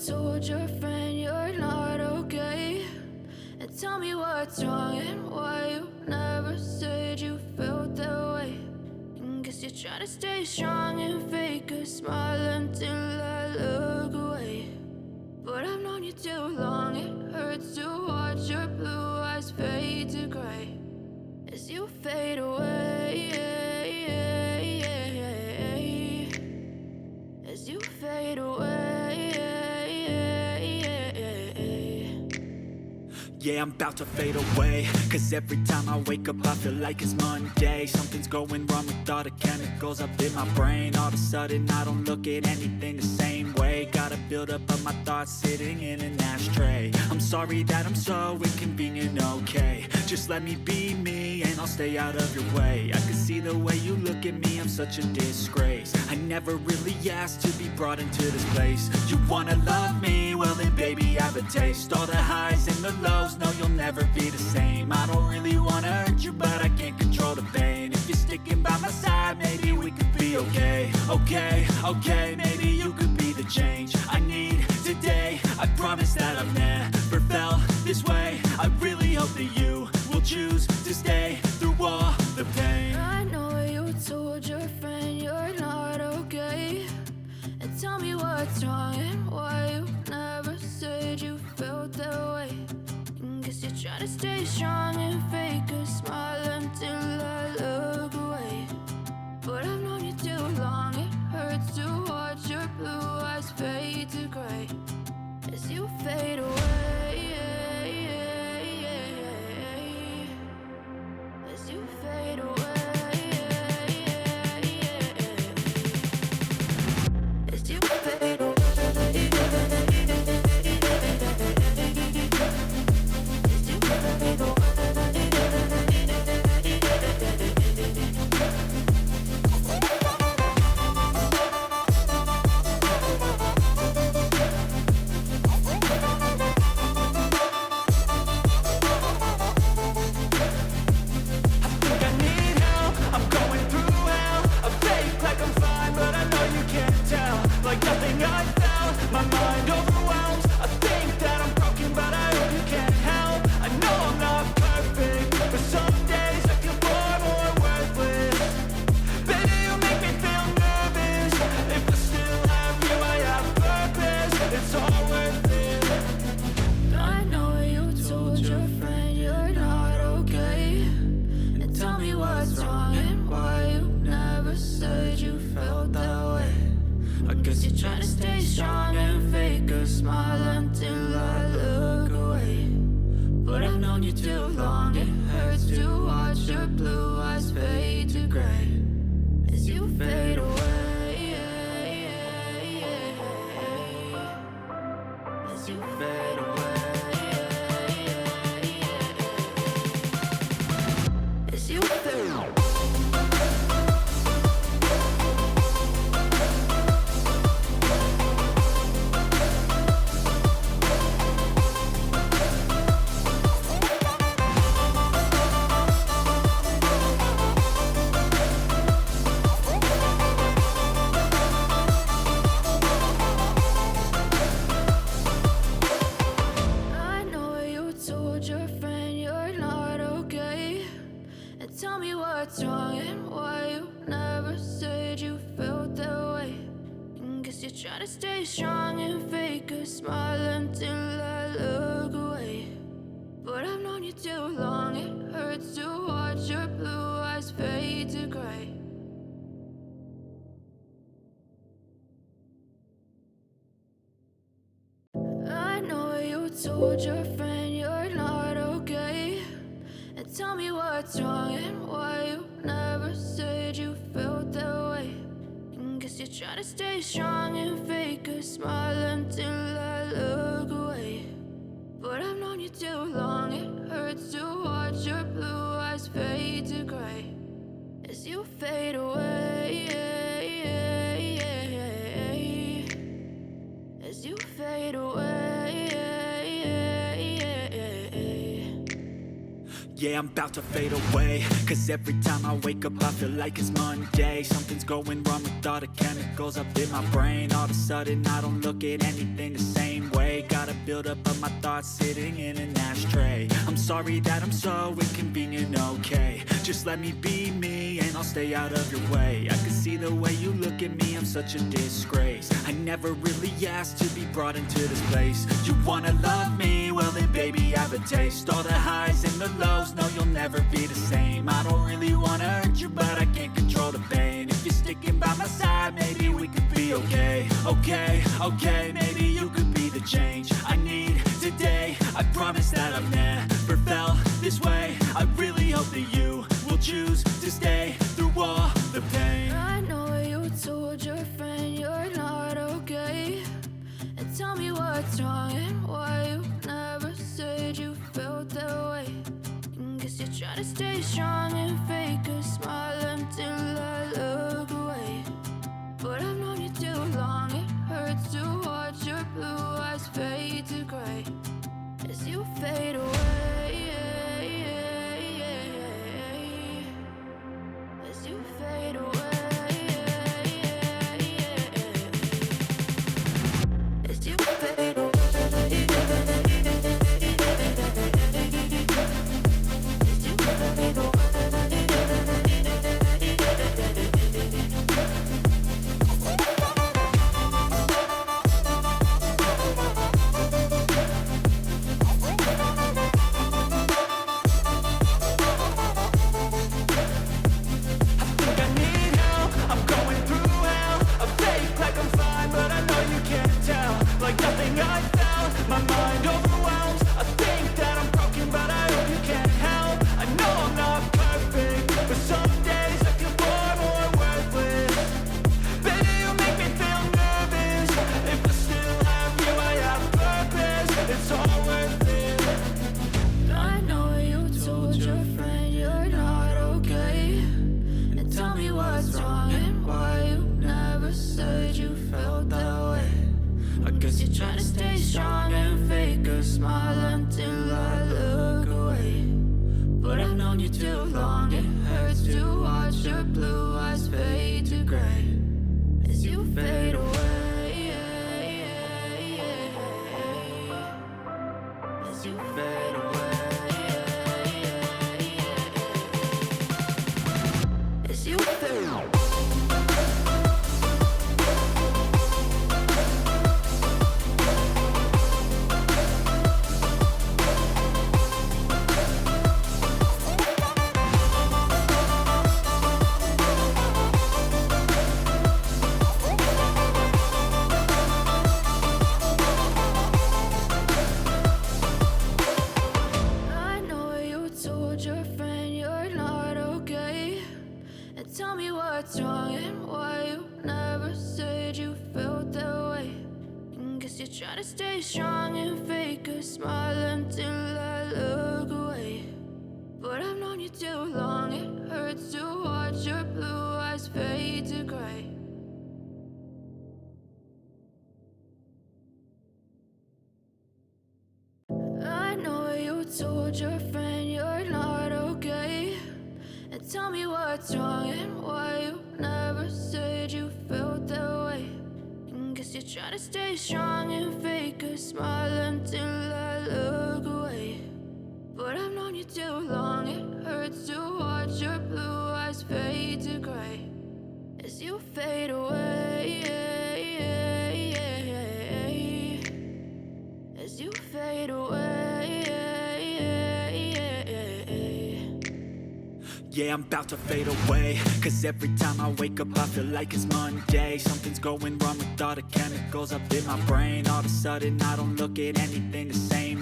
told your friend you're not okay? And tell me what's wrong and why you never said you felt that way. And guess you're trying to stay strong and fake a smile until I look away. But I've known you too long, it hurts to watch your blue eyes fade to gray as you fade away, as you fade away. Yeah, I'm about to fade away, 'cause every time I wake up I feel like it's Monday. Something's going wrong with all the chemicals up in my brain. All of a sudden I don't look at anything the same way. Gotta build up of my thoughts sitting in an ashtray. I'm sorry that I'm so inconvenient, okay? Just let me be me and I'll stay out of your way. I can see the way you look at me, I'm such a disgrace. I never really asked to be brought into this place. You wanna love me? Well then baby, have a taste. All the highs and the lows, no, you'll never be the same. I don't really wanna hurt you, but I can't control the pain. If you're sticking by my side, maybe we could be okay. Okay, maybe you could be the change I need today. I promise that I've never felt this way. I really hope that you will choose to stay through all the pain. I know you told your friend you're not okay. And tell me what's wrong and why you never said you felt that way. And guess you're trying to stay strong and fake a smile until I look away. But I've known you too long, it hurts to watch your blue eyes fade to gray as you fade away, as you fade away, as you fade away. Trying to stay strong and fake a smile until I look away. But I've known you too long, it hurts to watch your blue eyes fade to gray as you fade away, as you fade away, as you fade away. Tell me what's wrong and why you never said you felt that way. And guess you're trying to stay strong and fake a smile until I look away. But I've known you too long, it hurts to watch your blue eyes fade to gray. I know you told your friend you're not okay. And tell me what's wrong and why you never said you felt that way. And guess you're trying to stay strong and fake a smile until I look away. But I've known you too long, it hurts to watch your blue eyes fade to gray as you fade away, as you fade away. Yeah, I'm about to fade away, cause every time I wake up I feel like it's Monday. Something's going wrong with all the chemicals up in my brain. All of a sudden I don't look at anything the same way. Got a buildup of my thoughts sitting in an ashtray. I'm sorry that I'm so inconvenient, okay. Just let me be me and I'll stay out of your way. I can see the way you look at me, I'm such a disgrace. I never really asked to be brought into this place. You wanna love me? Well then baby, have a taste. All the highs and the lows, no you'll never be the same. I don't really wanna hurt you, but I can't control the pain. If you're sticking by my side, maybe we could be okay. Okay, maybe you could be the change I need today. I promise that I've never felt this way. I really hope that you will choose to stay through all the pain. I know you told your friend you're not okay, and tell me what's wrong and why you never said you felt that way. Guess you're trying to stay strong and fake a smile until I look away. But I've known you too long, it hurts to watch your blue eyes fade to gray as you fade away. As you fade away. As you fade away. You're trying to stay strong and fake a smile until I look away. But I've known you too long, it hurts to watch your blue eyes fade to gray as you fade away. As you fade away. As you fade away. Tell me what's wrong and why you never said you felt that way. Guess you're trying to stay strong and fake a smile until I look away. But I've known you too long, it hurts to watch your blue eyes fade to gray. I know you told your friend you're not okay, and tell me what's wrong and why you never said you felt that way. Guess you're trying to stay strong and fake a smile until I look away. But I've known you too long, it hurts to watch your blue eyes fade to gray as you fade away. As you fade away. Yeah, I'm about to fade away, cause every time I wake up I feel like it's Monday. Something's going wrong with all the chemicals up in my brain. All of a sudden I don't look at anything the same